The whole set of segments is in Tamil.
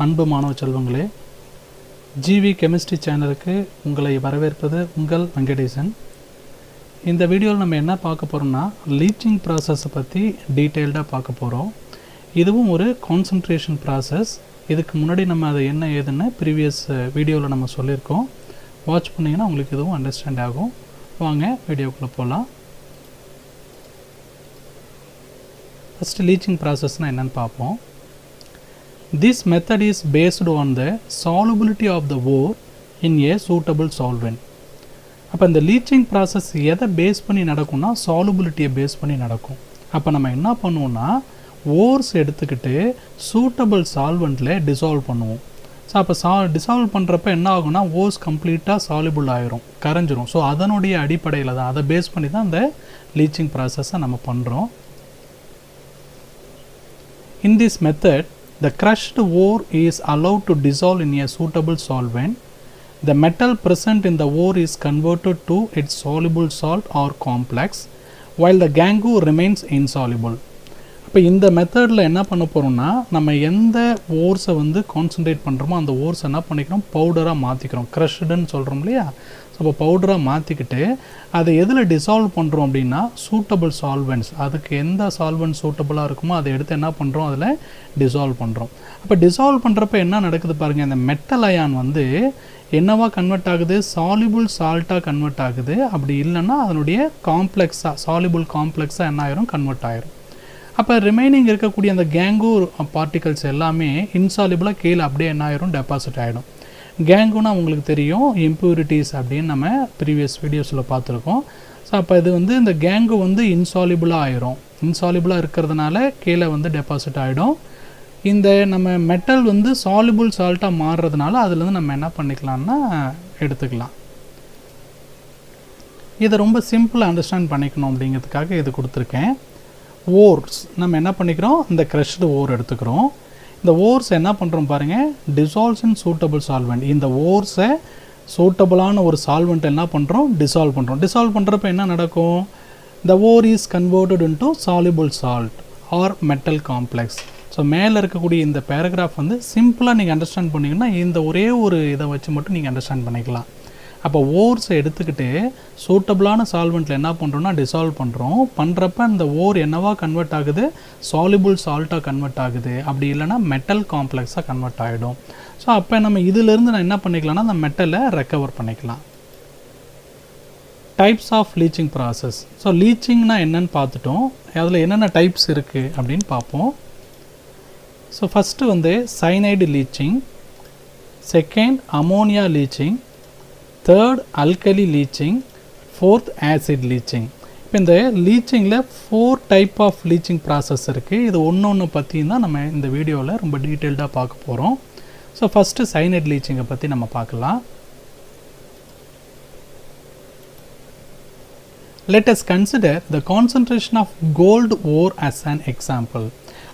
அன்பு மாணவ செல்வங்களே, ஜிவி கெமிஸ்ட்ரி சேனலுக்கு உங்களை வரவேற்பது உங்கள் வெங்கடேசன். இந்த வீடியோவில் நம்ம என்ன பார்க்க போகிறோம்னா, லீச்சிங் ப்ராசஸை பற்றி டீட்டெயில்டாக பார்க்க போகிறோம். இதுவும் ஒரு கான்சன்ட்ரேஷன் ப்ராசஸ். இதுக்கு முன்னாடி நம்ம அதை என்ன ஏதுன்னு ப்ரீவியஸ் வீடியோவில் நம்ம சொல்லியிருக்கோம். வாட்ச் பண்ணிங்கன்னா உங்களுக்கு இதுவும் அண்டர்ஸ்டாண்ட் ஆகும். வாங்க வீடியோக்குள்ளே போகலாம். ஃபஸ்ட்டு லீச்சிங் ப்ராசஸ்னால் என்னென்னு பார்ப்போம். This method is based on the solubility of the ore in a suitable solvent. அப்போ இந்த லீச்சிங் ப்ராசஸ் எதை பேஸ் பண்ணி நடக்கும்னா சாலுபிலிட்டியை பேஸ் பண்ணி நடக்கும். அப்போ நம்ம என்ன பண்ணுவோம்னா, ஓர்ஸ் எடுத்துக்கிட்டு சூட்டபிள் சால்வெண்ட்டில் டிசால்வ் பண்ணுவோம். ஸோ அப்போ டிசால்வ் பண்ணுறப்ப என்ன ஆகும்னா, ஓர்ஸ் கம்ப்ளீட்டாக சால்யுபிள் ஆயிரும், கரைஞ்சிரும். ஸோ அதனுடைய அடிப்படையில் தான், அதை பேஸ் பண்ணி தான் இந்த லீச்சிங் ப்ராசஸை நம்ம பண்ணுறோம். In this method, the crushed ore is allowed to dissolve in a suitable solvent. The metal present in the ore is converted to its soluble salt or complex, while the gangue remains insoluble. இப்போ இந்த மெத்தடில் என்ன பண்ண போகிறோம்னா, நம்ம எந்த ஓர்ஸை கான்சன்ட்ரேட் பண்ணுறோமோ அந்த ஓர்ஸ் என்ன பண்ணிக்கிறோம், பவுடராக மாற்றிக்கிறோம். க்ரஷ்டுன்னு சொல்கிறோம் இல்லையா? ஸோ இப்போ பவுடராக மாற்றிக்கிட்டு அதை எதில் டிசால்வ் பண்ணுறோம் அப்படின்னா, சூட்டபிள் சால்வெண்ட்ஸ், அதுக்கு எந்த சால்வெண்ட் சூட்டபுளாக இருக்குமோ அதை எடுத்து என்ன பண்ணுறோம், அதில் டிசால்வ் பண்ணுறோம். அப்போ டிசால்வ் பண்ணுறப்ப என்ன நடக்குது பாருங்கள், இந்த மெட்டல் அயான் என்னவா கன்வெர்ட் ஆகுது, சால்யுபிள் சால்ட்டாக கன்வெர்ட் ஆகுது. அப்படி இல்லைன்னா அதனுடைய காம்ப்ளெக்ஸாக, சால்யுபிள் காம்ப்ளெக்ஸாக என்ன ஆயிரும், கன்வெர்ட் ஆயிரும். அப்போ ரிமைனிங் இருக்கக்கூடிய அந்த கேங்கு பார்ட்டிகல்ஸ் எல்லாமே இன்சாலிபிளாக கீழே அப்படியே என்ன ஆயிரும், டெபாசிட் ஆகிடும். கேங்குனா உங்களுக்கு தெரியும், இம்ப்யூரிட்டிஸ் அப்படின்னு நம்ம ப்ரீவியஸ் வீடியோஸில் பார்த்துருக்கோம். ஸோ அப்போ இது இந்த கேங்கு இன்சாலிபிளாக ஆயிரும். இன்சாலிபிளாக இருக்கிறதுனால கீழே டெபாசிட் ஆகிடும். இந்த நம்ம மெட்டல் சால்யுபிள் சால்ட்டாக மாறுறதுனால அதுலேருந்து நம்ம என்ன பண்ணிக்கலாம்னா எடுத்துக்கலாம். இதை ரொம்ப சிம்பிளாக அண்டர்ஸ்டாண்ட் பண்ணிக்கணும் அப்படிங்கிறதுக்காக இது கொடுத்துருக்கேன். ஓர்ஸ் நம்ம என்ன பண்ணிக்கிறோம், இந்த க்ரஷ்டு ஓர் எடுத்துக்கிறோம். இந்த ஓர்ஸ் என்ன பண்ணுறோம் பாருங்கள், டிசால்வ்ஸ் இன் சூட்டபிள் சால்வெண்ட். இந்த ஓர்ஸை சூட்டபுளான ஒரு சால்வெண்ட் என்ன பண்ணுறோம், டிசால்வ் பண்ணுறோம். டிசால்வ் பண்ணுறப்ப என்ன நடக்கும், the ore is converted into soluble salt or metal complex. So மேலே இருக்கக்கூடிய இந்த பேராகிராஃப் சிம்பிளாக நீங்கள் அண்டர்ஸ்டாண்ட் பண்ணிங்கன்னா இந்த ஒரே ஒரு இதை வச்சு மட்டும் நீங்கள் அண்டர்ஸ்டாண்ட் பண்ணிக்கலாம். அப்போ ஓர்ஸை எடுத்துக்கிட்டு சூட்டபுளான சால்வெண்ட்டில் என்ன பண்ணுறோம்னா டிசால்வ் பண்ணுறப்ப அந்த ஓர் என்னவா கன்வெர்ட் ஆகுது, சால்யுபிள் சால்ட்டாக கன்வெர்ட் ஆகுது. அப்படி இல்லைனா மெட்டல் காம்ப்ளெக்ஸாக கன்வெர்ட் ஆகிடும். ஸோ அப்போ நம்ம இதிலேருந்து நான் என்ன பண்ணிக்கலாம்னா, அந்த மெட்டலை ரெக்கவர் பண்ணிக்கலாம். Types of leaching process. So லீச்சிங்னா என்னன்னு பார்த்துட்டோம். அதில் என்னென்ன டைப்ஸ் இருக்குது அப்படின்னு பார்ப்போம். So first cyanide leaching, second ammonia leaching, third alkali leaching, fourth acid leaching. இப்போ இந்த லீச்சிங்கில் 4 டைப் ஆஃப் லீச்சிங் ப்ராசஸ் இருக்குது. இது ஒன்று பற்றியும் தான் நம்ம இந்த வீடியோவில் ரொம்ப டீட்டெயில்டாக பார்க்க போகிறோம். ஸோ ஃபஸ்ட்டு சைனைட் லீச்சிங்கை பற்றி நம்ம பார்க்கலாம். Let us consider the concentration of gold ore as an example.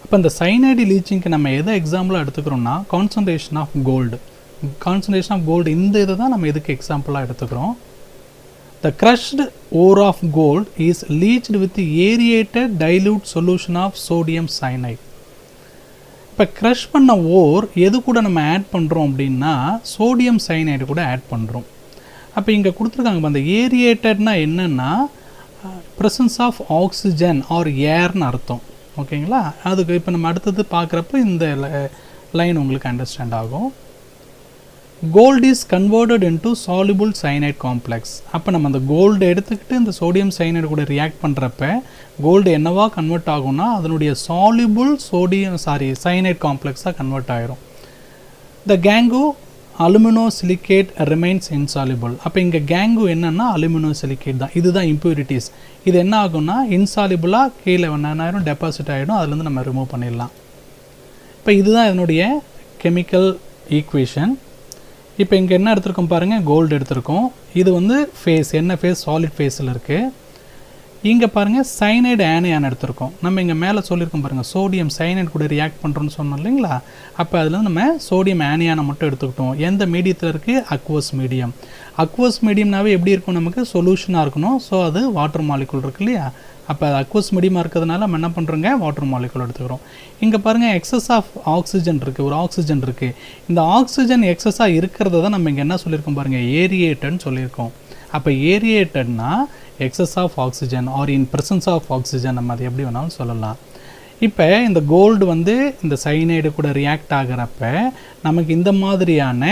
அப்போ இந்த சைனைடு லீச்சிங்க்கு நம்ம எதை எக்ஸாம்பிளாக எடுத்துக்கிறோம்னா, concentration of gold. Concentration of gold இந்த இதை தான் நம்ம எதுக்கு எக்ஸாம்பிளாக எடுத்துக்கிறோம். The crushed ore of gold is leached with aerated dilute solution of sodium cyanide. இப்போ க்ரஷ் பண்ண ஓர் எது கூட நம்ம ஆட் பண்ணுறோம் அப்படின்னா, சோடியம் சைனைடு கூட ஆட் பண்ணுறோம். அப்போ இங்கே கொடுத்துருக்காங்க, அந்த ஏரியேட்டட்னா என்னென்னா ப்ரெசன்ஸ் ஆஃப் ஆக்சிஜன் ஆர் ஏர்னு அர்த்தம். ஓகேங்களா? அதுக்கு இப்போ நம்ம அடுத்தது பார்க்குறப்ப இந்த லைன் உங்களுக்கு அண்டர்ஸ்டாண்ட் ஆகும். Gold is converted into soluble cyanide complex. அப்போ நம்ம அந்த கோல்டு எடுத்துக்கிட்டு இந்த சோடியம் சைனைடு கூட ரியாக்ட் பண்ணுறப்ப கோல்டு என்னவா கன்வெர்ட் ஆகும்னா, அதனுடைய சால்யுபிள் சைனைட் காம்ப்ளெக்ஸாக கன்வெர்ட் ஆகிரும். The gangue aluminosilicate remains insoluble. அப்போ இங்கே கேங்கு என்னென்னா அலுமினோசிலிகேட் தான். இதுதான் இம்ப்யூரிட்டிஸ். இது என்ன ஆகும்னா இன்சாலிபிளாக கீழே என்னென்னாயிரும், டெபாசிட் ஆகிடும். அதுலேருந்து நம்ம ரிமூவ் பண்ணிடலாம். இப்போ இதுதான் இதனுடைய கெமிக்கல் ஈக்குவேஷன். இப்போ இங்கே என்ன எடுத்திருக்கோம் பாருங்கள், கோல்டு எடுத்திருக்கோம். இது ஃபேஸ் என்ன ஃபேஸ், சாலிட் ஃபேஸில் இருக்குது. இங்கே பாருங்கள் சைனைடு ஆனியான் எடுத்திருக்கோம். நம்ம இங்கே மேலே சொல்லியிருக்கோம் பாருங்கள், சோடியம் சைனைடு கூட ரியாக்ட் பண்ணுறோன்னு சொன்னோம் இல்லைங்களா. அப்போ அதில் நம்ம சோடியம் ஆனியானை மட்டும் எடுத்துக்கிட்டோம். எந்த மீடியத்தில் இருக்குது? Aqueous medium. அக்வஸ் மீடியம்னாவே எப்படி இருக்கும்? நமக்கு சொல்யூஷனாக இருக்கணும். ஸோ அது வாட்டர் மாலிகுல் இருக்கு இல்லையா. அப்போ அது அக்வஸ் மீடியமாக இருக்கிறதுனால நம்ம என்ன பண்ணுறோங்க, வாட்டர் மாலிகுல் எடுத்துக்கிறோம். இங்கே பாருங்கள் எக்ஸஸ் ஆஃப் ஆக்சிஜன் இருக்குது, ஒரு ஆக்சிஜன் இருக்குது. இந்த ஆக்சிஜன் எக்ஸஸாக இருக்கிறத தான் நம்ம இங்கே என்ன சொல்லியிருக்கோம் பாருங்கள், ஏரியேட்டட்னு சொல்லியிருக்கோம். அப்போ ஏரியேட்டட்னா excess of oxygen or in presence of oxygen, நம்ம அதை எப்படி வேணாலும் சொல்லலாம். இப்போ இந்த கோல்டு வந்து இந்த சைனைடு கூட ரியாக்ட் ஆகிறப்ப நமக்கு இந்த மாதிரியான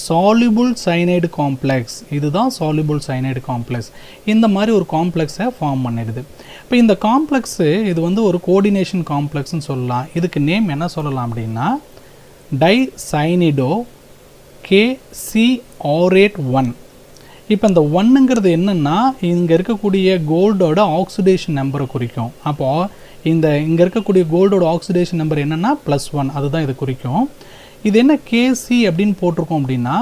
சால்யுபிள் சைனைடு காம்ப்ளெக்ஸ், இதுதான் சால்யுபிள் சைனைடு காம்ப்ளெக்ஸ், இந்த மாதிரி ஒரு காம்ப்ளெக்ஸை ஃபார்ம் பண்ணிடுது. இப்போ இந்த காம்ப்ளெக்ஸு இது வந்து ஒரு கோஆர்டினேஷன் காம்ப்ளெக்ஸ்னு சொல்லலாம். இதுக்கு நேம் என்ன சொல்லலாம் அப்படின்னா டைசைனிடோ KC-ORate 1. இப்போ இந்த ஒன்னுங்கிறது என்னென்னா இங்கே இருக்கக்கூடிய கோல்டோட ஆக்சிடேஷன் நம்பரை குறிக்கும். அப்போது இங்கே இருக்கக்கூடிய கோல்டோட ஆக்சிடேஷன் நம்பர் என்னென்னா +1, அதுதான் இது குறிக்கும். இது என்ன KC அப்படின்னு போட்டிருக்கோம் அப்படின்னா,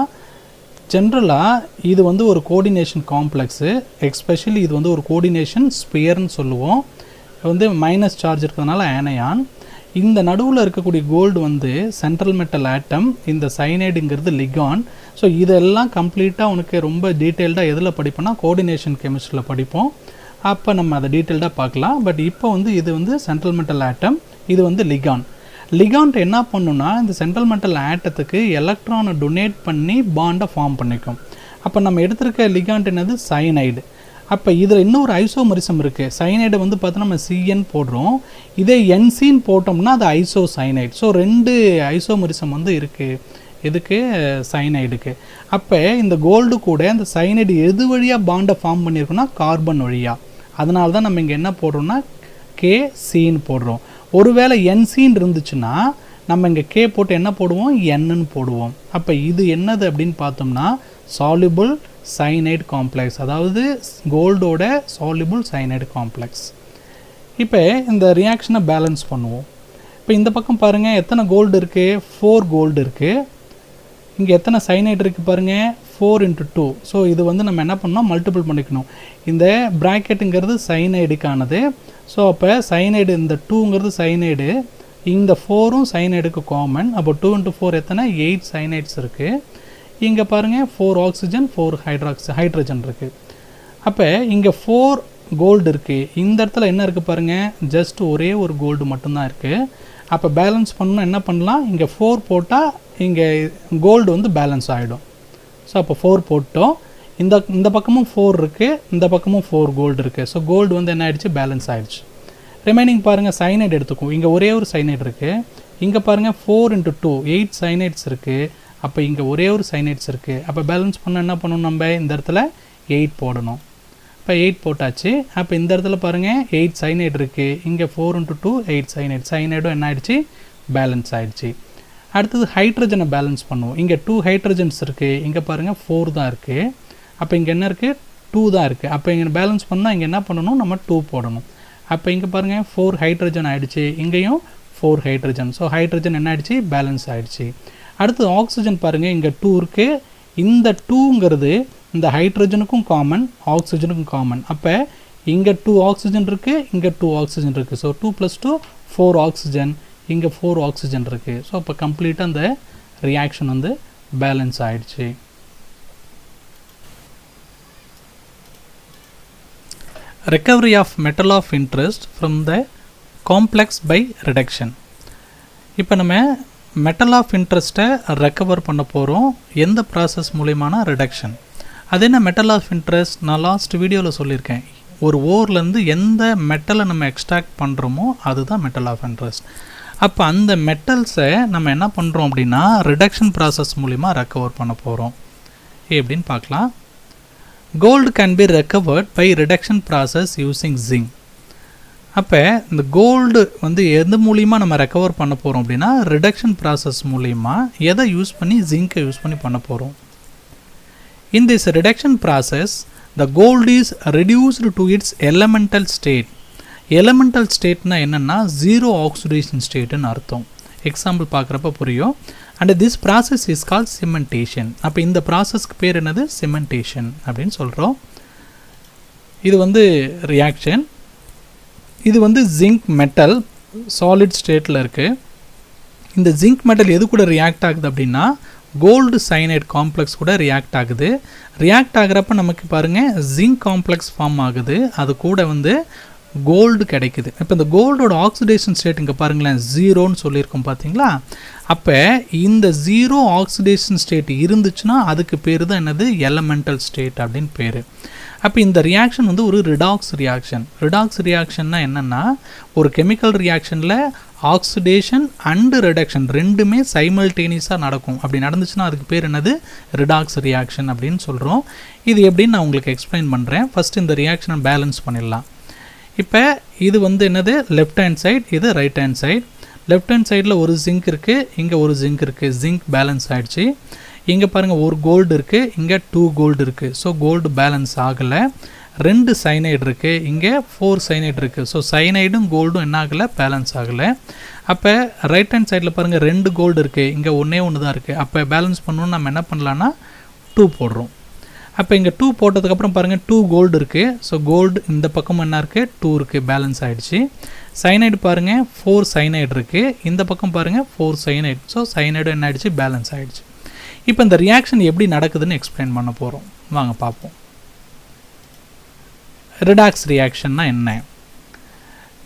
ஜென்ரலாக இது வந்து ஒரு கோஆர்டினேஷன் காம்ப்ளெக்ஸு, எஸ்பெஷலி இது வந்து ஒரு கோஆர்டினேஷன் ஸ்பியர்னு சொல்லுவோம். வந்து மைனஸ் சார்ஜ் இருக்கிறதுனால ஆனையான். இந்த நடுவில் இருக்கக்கூடிய கோல்டு வந்து சென்ட்ரல் மெட்டல் ஆட்டம், இந்த சைனைடுங்கிறது லிகான். ஸோ இதெல்லாம் கம்ப்ளீட்டாக உனக்கு ரொம்ப டீட்டெயில்டாக எதில் படிப்போம்னா கோஆர்டினேஷன் கெமிஸ்ட்ரியில் படிப்போம். அப்போ நம்ம அதை டீட்டெயில்டாக பார்க்கலாம். பட் இப்போ வந்து இது வந்து சென்ட்ரல் மெட்டல் ஆட்டம், இது வந்து லிகான். லிகான்ட் என்ன பண்ணுன்னா இந்த சென்ட்ரல் மெட்டல் ஆட்டத்துக்கு எலக்ட்ரானை டொனேட் பண்ணி பாண்டை ஃபார்ம் பண்ணிக்கும். அப்போ நம்ம எடுத்திருக்க லிகான்ட் என்னது சைனைடு. அப்போ இதில் இன்னொரு ஐசோமரிசம் இருக்குது. சைனைடு வந்து பார்த்தோன்னா நம்ம CN போடுறோம், இதே NCன்னு போட்டோம்னா அது ஐசோசைனைடு. ஸோ 2 ஐசோமரிசம் வந்து இருக்குது இதுக்கு சைனைடுக்கு. அப்போ இந்த கோல்டு கூட இந்த சைனைடு எது வழியாக பாண்டை ஃபார்ம் பண்ணியிருக்கோன்னா கார்பன் வழியாக. அதனால தான் நம்ம இங்கே என்ன போடுறோம்னா KCன்னு போடுறோம். ஒருவேளை NCன்னு இருந்துச்சுன்னா நம்ம இங்கே K போட்டு என்ன போடுவோம், Nன்னு போடுவோம். அப்போ இது என்னது அப்படின்னு பார்த்தோம்னா சால்யுபிள் சைனைடு காம்ப்ளெக்ஸ், அதாவது கோல்டோட சால்யுபிள் சைனைடு காம்ப்ளெக்ஸ். இப்போ இந்த ரியாக்ஷனை பேலன்ஸ் பண்ணுவோம். இப்போ இந்த பக்கம் பாருங்கள் எத்தனை கோல்டு இருக்குது, 4 கோல்டு இருக்குது. இங்கே எத்தனை சைனைடு இருக்குது பாருங்கள், 4 × 2. ஸோ இது வந்து நம்ம என்ன பண்ணோம், மல்டிபிள் பண்ணிக்கணும். இந்த ப்ராக்கெட்டுங்கிறது சைனைடுக்கானது. ஸோ அப்போ சைனைடு இந்த 2ங்கிறது சைனைடு, இந்த 4ம் சைனைடுக்கு காமன். அப்போ 2 × 4 எத்தனை, 8 சைனைட்ஸ் இருக்குது. இங்கே பாருங்கள் 4 ஆக்சிஜன் 4 ஹைட்ரஜன் இருக்குது. அப்போ இங்கே 4 கோல்டு இருக்குது. இந்த இடத்துல என்ன இருக்குது பாருங்கள், ஜஸ்ட் ஒரே ஒரு கோல்டு மட்டும்தான் இருக்குது. அப்போ பேலன்ஸ் பண்ணணும் என்ன பண்ணலாம், இங்கே 4 போட்டால் இங்கே கோல்டு வந்து பேலன்ஸ் ஆகிடும். ஸோ அப்போ 4 போட்டோம், இந்த பக்கமும் 4 இருக்குது, இந்த பக்கமும் 4 கோல்டு இருக்குது. ஸோ கோல்டு வந்து என்ன ஆகிடுச்சு, பேலன்ஸ் ஆகிடுச்சு. ரிமைனிங் பாருங்கள் சைனைடு எடுத்துக்கும். இங்கே ஒரே ஒரு சைனைடு இருக்குது. இங்கே பாருங்கள் 4 × 2 8 சைனைட்ஸ் இருக்குது. அப்போ இங்கே ஒரே ஒரு சைனைட்ஸ் இருக்குது. அப்போ பேலன்ஸ் பண்ண என்ன பண்ணணும், நம்ம இந்த இடத்துல 8 போடணும். இப்போ 8 போட்டாச்சு. அப்போ இந்த இடத்துல பாருங்கள் 8 சைனைடு இருக்குது. இங்கே 4 × 2 8 சைனைடும் என்ன ஆகிடுச்சு, பேலன்ஸ் ஆகிடுச்சு. அடுத்தது ஹைட்ரஜனை பேலன்ஸ் பண்ணுவோம். இங்கே 2 ஹைட்ரஜன்ஸ் இருக்குது. இங்கே பாருங்கள் 4 தான் இருக்குது. அப்போ இங்கே என்ன இருக்குது, 2 தான் இருக்குது. அப்போ இங்கே பேலன்ஸ் பண்ணால் இங்கே என்ன பண்ணணும், நம்ம 2 போடணும். அப்போ இங்கே பாருங்கள் 4 ஹைட்ரஜன் ஆகிடுச்சு, இங்கேயும் 4 ஹைட்ரஜன். ஸோ ஹைட்ரஜன் என்ன ஆகிடுச்சு, பேலன்ஸ் ஆகிடுச்சு. அடுத்து ஆக்சிஜன் பாருங்கள், இங்கே 2 இருக்குது. இந்த 2ங்கிறது இந்த ஹைட்ரஜனுக்கும் காமன், ஆக்சிஜனுக்கும் காமன். அப்போ இங்கே 2 ஆக்சிஜன் இருக்குது, இங்கே 2 ஆக்சிஜன் இருக்குது. ஸோ 2 + 2 4 ஆக்சிஜன், இங்கே 4 ஆக்சிஜன் இருக்குது. ஸோ அப்போ கம்ப்ளீட்டாக அந்த ரியாக்ஷன் வந்து பேலன்ஸ் ஆகிடுச்சு. Recovery of metal of interest from the complex by reduction. இப்போ நம்ம மெட்டல் ஆஃப் இன்ட்ரெஸ்ட்டை ரெக்கவர் பண்ண போகிறோம். எந்த ப்ராசஸ் மூலியமான ரிடக்ஷன். அது என்ன மெட்டல் ஆஃப் இன்ட்ரெஸ்ட், நான் லாஸ்ட் வீடியோவில் சொல்லியிருக்கேன். ஒரு ஓர்லேருந்து எந்த மெட்டலை நம்ம எக்ஸ்ட்ராக்ட் பண்ணுறோமோ அதுதான் மெட்டல் ஆஃப் இன்ட்ரெஸ்ட். அப்போ அந்த மெட்டல்ஸை நம்ம என்ன பண்ணுறோம் அப்படின்னா ரிடக்ஷன் ப்ராசஸ் மூலிமா ரெக்கவர் பண்ண போகிறோம். எப்படின்னு பார்க்கலாம். Gold can be recovered by reduction process using zinc. அப்போ இந்த கோல்டு வந்து எது மூலிமா நம்ம ரெக்கவர் பண்ண போகிறோம் அப்படின்னா ரிடக்ஷன் ப்ராசஸ் மூலிமா எதை யூஸ் பண்ணி, ஜிங்கை யூஸ் பண்ணி பண்ண போகிறோம். In this reduction process the gold is reduced to its elemental state. Elemental ஸ்டேட்னா என்னென்னா 0 ஆக்சிடேஷன் ஸ்டேட்டுன்னு அர்த்தம். எக்ஸாம்பிள் பார்க்குறப்ப புரியும். And this process is called cementation. அப்போ இந்த ப்ராசஸ்க்கு பேர் என்னது, சிமெண்டேஷன் அப்படின்னு சொல்கிறோம். இது வந்து ரியாக்ஷன். இது வந்து ஜிங்க் மெட்டல் சாலிட் ஸ்டேட்டில் இருக்குது. இந்த ஜிங்க் மெட்டல் எது கூட ரியாக்ட் ஆகுது அப்படின்னா கோல்டு சைனைட் காம்ப்ளெக்ஸ் கூட ரியாக்ட் ஆகுது. ரியாக்ட் ஆகிறப்ப நமக்கு பாருங்கள் ஜிங்க் காம்ப்ளெக்ஸ் ஃபார்ம் ஆகுது, அது கூட வந்து கோல்டு கிடைக்குது. இப்போ இந்த கோல்டோட ஆக்சிடேஷன் ஸ்டேட் இங்கே பாருங்களேன் 0ன்னு சொல்லியிருக்கோம் பார்த்தீங்களா. அப்போ இந்த 0 ஆக்சிடேஷன் ஸ்டேட் இருந்துச்சுன்னா அதுக்கு பேர் தான் என்னது எலமெண்டல் ஸ்டேட் அப்படின்னு பேர். அப்போ இந்த ரியாக்ஷன் வந்து ஒரு ரிடாக்ஸ் ரியாக்ஷன். ரிடாக்ஸ் ரியாக்ஷன்னா என்னென்னா ஒரு கெமிக்கல் ரியாக்ஷனில் ஆக்சிடேஷன் அண்டு ரிடக்ஷன் ரெண்டுமே சைமல்டேனியஸாக நடக்கும். அப்படி நடந்துச்சுன்னா அதுக்கு பேர் என்னது ரிடாக்ஸ் ரியாக்ஷன் அப்படின்னு சொல்கிறோம். இது எப்படின்னு நான் உங்களுக்கு எக்ஸ்பிளைன் பண்ணுறேன். ஃபஸ்ட்டு இந்த ரியாக்ஷனை பேலன்ஸ் பண்ணிடலாம். இப்போ இது வந்து என்னது லெஃப்ட் ஹேண்ட் சைட், இது right hand side. Left hand சைடில் ஒரு ஜிங்க் இருக்குது, இங்கே ஒரு ஜிங்க் இருக்குது, ஜிங்க் பேலன்ஸ் ஆகிடுச்சு. இங்கே பாருங்கள் ஒரு கோல்டு இருக்குது, இங்கே 2 கோல்டு இருக்குது. ஸோ கோல்டு பேலன்ஸ் ஆகலை. 2 சைனைடு இருக்குது, இங்கே 4 சைனைடு இருக்குது. ஸோ சைனைடும் கோல்டும் என்ன ஆகலை, பேலன்ஸ் ஆகலை. அப்போ ரைட் ஹேண்ட் சைடில் பாருங்கள் 2 கோல்டு இருக்குது, இங்கே ஒன்றே ஒன்று தான் இருக்குது. அப்போ பேலன்ஸ் பண்ணணும்னு நம்ம என்ன பண்ணலான்னா 2 போடுறோம். அப்போ இங்கே 2 போட்டதுக்கப்புறம் பாருங்கள் 2 கோல்டு இருக்குது. ஸோ கோல்டு இந்த பக்கம் என்ன இருக்குது 2 இருக்குது, பேலன்ஸ் ஆகிடுச்சு. சைனைடு பாருங்கள் 4 சைனைடு இருக்குது, இந்த பக்கம் பாருங்கள் 4 சைனைடு. ஸோ சைனைடு என்ன ஆகிடுச்சு, பேலன்ஸ் ஆகிடுச்சு. இப்போ இந்த ரியாக்ஷன் எப்படி நடக்குதுன்னு எக்ஸ்பிளைன் பண்ண போகிறோம், வாங்க பார்ப்போம். ரிடாக்ஸ் ரியாக்ஷன்னா என்ன?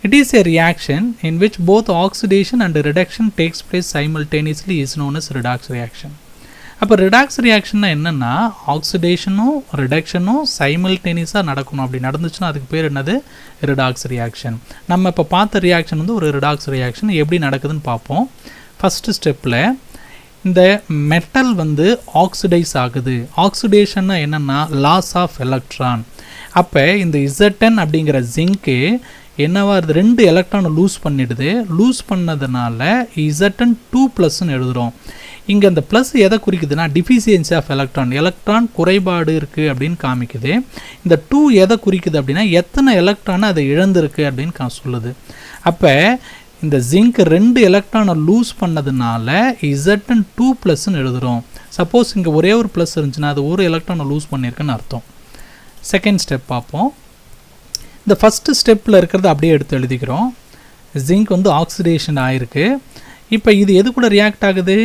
It is a reaction in which both oxidation and reduction takes place simultaneously is known as redox reaction. அப்போ ரிடாக்ஸ் ரியாக்ஷன்னா என்னென்னா ஆக்சிடேஷனும் ரிடக்ஷனும் சைமல்டேனியஸாக நடக்கணும். அப்படி நடந்துச்சுன்னா அதுக்கு பேர் என்னது ரிடாக்ஸ் ரியாக்ஷன். நம்ம இப்போ பார்த்த ரியாக்ஷன் வந்து ஒரு ரிடாக்ஸ் ரியாக்ஷன். எப்படி நடக்குதுன்னு பார்ப்போம். ஃபஸ்ட்டு ஸ்டெப்பில் இந்த மெட்டல் வந்து ஆக்சிடைஸ் ஆகுது. ஆக்சிடேஷன்னா என்னென்னா லாஸ் ஆஃப் எலக்ட்ரான். அப்போ இந்த Z10 அப்படிங்கிற ஜிங்க்கு என்னவா இருக்குது, 2 எலக்ட்ரானை லூஸ் பண்ணிடுது. லூஸ் பண்ணதுனால Z10 எழுதுகிறோம். இங்கே அந்த ப்ளஸ் எதை குறிக்குதுன்னா டிஃபிஷியன்சி ஆஃப் எலக்ட்ரான், எலக்ட்ரான் குறைபாடு இருக்குது அப்படின்னு காமிக்குது. இந்த 2 எதை குறிக்குது அப்படின்னா எத்தனை எலக்ட்ரானை அதை இழந்திருக்கு அப்படின்னு சொல்லுது. அப்போ இந்த ஜிங்க் 2 எலக்ட்ரானை லூஸ் பண்ணதுனால Z10 எழுதுகிறோம். சப்போஸ் இங்கே ஒரே ஒரு ப்ளஸ் இருந்துச்சுன்னா அது ஒரு எலக்ட்ரானை லூஸ் பண்ணியிருக்குன்னு அர்த்தம். செகண்ட் ஸ்டெப் பார்ப்போம். இந்த ஃபஸ்ட்டு ஸ்டெப்பில் இருக்கிறத அப்படியே எடுத்து எழுதிக்கிறோம். ஜிங்க் வந்து ஆக்சிடேஷன் ஆகிருக்கு. இப்போ இது எது கூட ரியாக்ட் ஆகுது,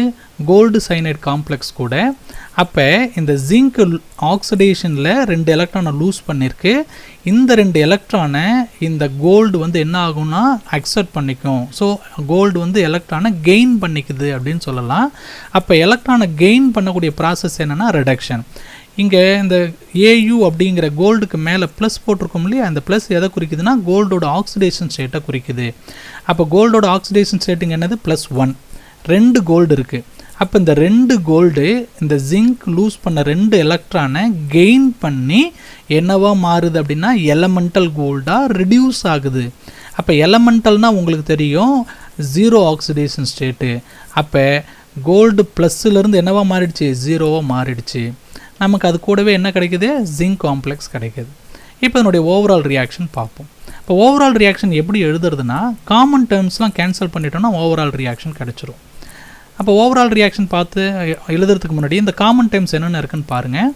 கோல்டு சைனைட் காம்ப்ளெக்ஸ் கூட. அப்போ இந்த ஜிங்க் ஆக்சிடேஷனில் 2 எலக்ட்ரானை லூஸ் பண்ணியிருக்கு. இந்த 2 எலக்ட்ரானை இந்த கோல்டு வந்து என்ன ஆகும்னா அக்செப்ட் பண்ணிக்கும். ஸோ கோல்டு வந்து எலக்ட்ரானை கெயின் பண்ணிக்குது அப்படின்னு சொல்லலாம். அப்போ எலக்ட்ரானை கெயின் பண்ணக்கூடிய ப்ராசஸ் என்னென்னா ரிடக்ஷன். இங்கே இந்த AU அப்படிங்கிற கோல்டுக்கு மேலே ப்ளஸ் போட்டிருக்கோம் இல்லையா, அந்த ப்ளஸ் எதை குறிக்குதுன்னா கோல்டோட ஆக்சிடேஷன் ஸ்டேட்டை குறிக்குது. அப்போ கோல்டோட ஆக்சிடேஷன் ஸ்டேட்டுங்க என்னது +1. 2 கோல்டு இருக்குது. அப்போ இந்த 2 கோல்டு இந்த ஜிங்க் லூஸ் பண்ண 2 எலக்ட்ரானை கெயின் பண்ணி என்னவா மாறுது அப்படின்னா எலமெண்டல் கோல்டாக ரிடியூஸ் ஆகுது. அப்போ எலமெண்டல்னால் உங்களுக்கு தெரியும் 0 ஆக்சிடேஷன் ஸ்டேட்டு. அப்போ கோல்டு ப்ளஸ்ஸிலேருந்து என்னவா மாறிடுச்சு, 0வாக மாறிடுச்சு. நமக்கு அது கூடவே என்ன கிடைக்குது, ஜிங்க் காம்ப்ளெக்ஸ் கிடைக்குது. இப்போ இதனுடைய ஓவரால் ரியாக்ஷன் பார்ப்போம். இப்போ ஓவரால் ரியாக்ஷன் எப்படி எழுதுறதுன்னா காமன் டேர்ம்ஸ்லாம் கேன்சல் பண்ணிட்டோம்னா ஓவரால் ரியாக்ஷன் கிடச்சிரும். அப்போ ஓவரால் ரியாக்ஷன் பார்த்து எழுதுறதுக்கு முன்னாடி இந்த காமன் டேர்ம்ஸ் என்னென்ன இருக்குன்னு பாருங்கள்.